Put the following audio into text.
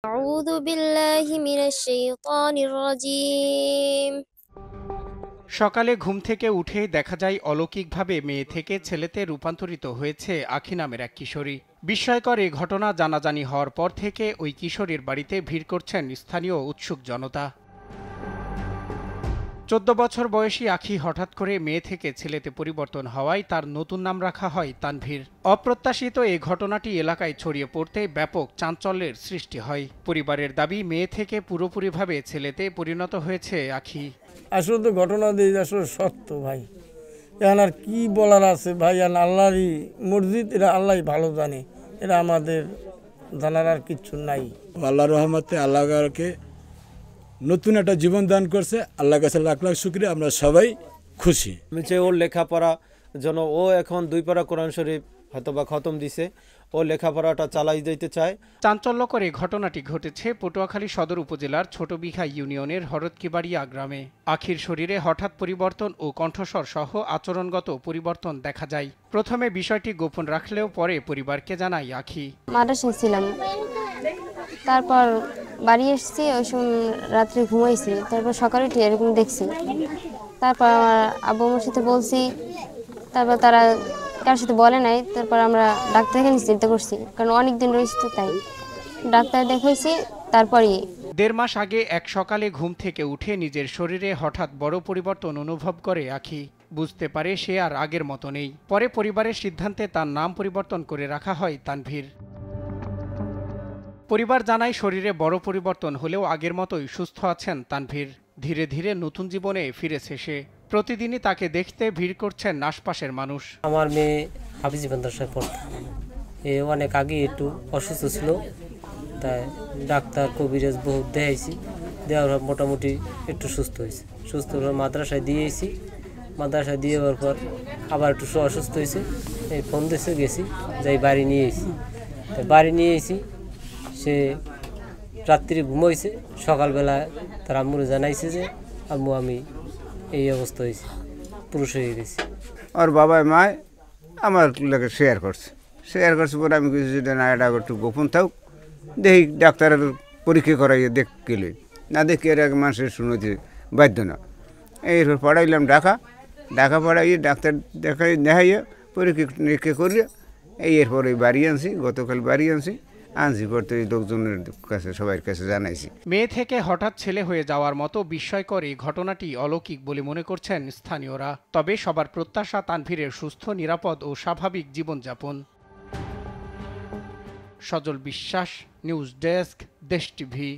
أعوذ بالله من الشيطان الرجيم সকালে ঘুম থেকে উঠে দেখা যায় অলৌকিকভাবে মেয়ে থেকে ছেলেতে রূপান্তরিত হয়েছে আখি নামের এক কিশোরী। বিস্ময়কর এই ঘটনা জানাজানি হওয়ার পর থেকে ওই কিশোরীর বাড়িতে ভিড় করছেন স্থানীয় উৎসুক জনতা। ১৪ বছর বয়সী আখি হঠাৎ করে মেয়ে থেকে ছেলেতে পরিবর্তন হওয়ায় তার নতুন নাম রাখা হয় তানভীর। অপ্রত্যাশিত এই ঘটনাটি এলাকায় ছড়িয়ে পড়তে ব্যাপক চাঞ্চল্যের সৃষ্টি হয়। পরিবারের দাবি, মেয়ে থেকে পুরোপুরিভাবে ছেলেতে পরিণত হয়েছে আখি। আসলে তো ঘটনা দিয়ে আসলে সত্য ভাই, এখন আর কি বলার আছে ভাই, আর আল্লাহরই মসজিদ, এরা আল্লাহই ভালো জানে, এরা আমাদের জানার আর কিচ্ছু নাই। আল্লাহর রহমতে আল্লাহকে নতুন একটা জীবন দান করছে, আল্লাহর কাছে লাখ লাখ শুকরিয়া, আমরা সবাই খুশি। আমি চাই ওর লেখাপড়া যেন, ও এখন 2 পারা কোরআন শরীফ হয়তো বা খতম দিছে, ও লেখাপড়াটা চালাই যেতে চায়। চাঞ্চল্যকর এই ঘটনাটি ঘটেছে পটুয়াখালী সদর উপজেলার ছোটবিঘা ইউনিয়নের হরদকিবাড়িয়া গ্রামে। আখির শরীরে হঠাৎ পরিবর্তন ও কণ্ঠস্বর সহ আচরণগত পরিবর্তন দেখা যায়। প্রথমে বিষয়টি গোপন রাখলেও পরে পরিবারকে জানায় আখি। মাদ্রাসায় ছিলাম, তারপর বাড়ি এসেছি, ওই সময় রাত্রে ঘুমাইছি, তারপর সকালে উঠে এরকম দেখছি। তারপর আমার আব্বু আমার সাথে বলছি, তারপর তারা কারোর সাথে বলে নাই। তারপর আমরা ডাক্তারকে নিয়ে চিন্তা করছি, কারণ অনেকদিন রয়েছে তো, তাই ডাক্তার দেখাইছি। তারপরই ১.৫ মাস আগে এক সকালে ঘুম থেকে উঠে নিজের শরীরে হঠাৎ বড় পরিবর্তন অনুভব করে আখি। বুঝতে পারে সে আর আগের মতো নেই। পরে পরিবারের সিদ্ধান্তে তার নাম পরিবর্তন করে রাখা হয় তানভীর। পরিবার জানায়, শরীরে বড় পরিবর্তন হলেও আগের মতোই সুস্থ আছেন তানভীর। ধীরে ধীরে নতুন জীবনে ফিরেছে সে। প্রতিদিনই তাকে দেখতে ভিড় করছেন আশপাশের মানুষ। আমার মেয়ে হাফিজি মাদ্রাসায় পড়তো, অনেক আগে একটু অসুস্থ ছিল, তাই ডাক্তার কবিরাজ বহুত দেখাইছি, দেওয়ার পর মোটামুটি একটু সুস্থ হয়েছে। সুস্থ হয়ে মাদ্রাসায় দিয়েছি, মাদ্রাসায় দিয়ে যাওয়ার পর আবার একটু অসুস্থ হয়েছে, এই ফোন দিয়েছে, গেছি, যাই বাড়ি নিয়ে এসেছি। তাই বাড়ি নিয়ে এসেছি, সে রাত্রি ঘুমাইছে, সকালবেলা তার আম্মুরে জানাইছে যে আম্মু আমি এই অবস্থা হয়েছে, পুরুষ হয়ে গেছি। আর বাবা মায় আমার লোকে শেয়ার করছে পরে আমি কিছু যদি না, এটা একটু গোপন থাক, দেখি ডাক্তারের পরীক্ষা করাইয়ে দেখ গেলে, না দেখি এর আগে মানুষের শুনেছে বাধ্য না। এরপর পড়াইলাম ঢাকা পড়াইয়ে ডাক্তার দেখাইয়ে পরীক্ষা নিরীক্ষা করিয়ে এরপরে বাড়ি আনছি, গতকাল বাড়ি আনছি পড়তে লোকজনের কাছে, সবার কাছে জানাইছি। মেয়ে থেকে হঠাৎ ছেলে হয়ে যাওয়ার মতো বিস্ময়কর এই ঘটনাটি অলৌকিক বলে মনে করছেন স্থানীয়রা। তবে সবার প্রত্যাশা তানভীরের সুস্থ, নিরাপদ ও স্বাভাবিক জীবনযাপন। সজল বিশ্বাস, নিউজ ডেস্ক, দেশ টিভি।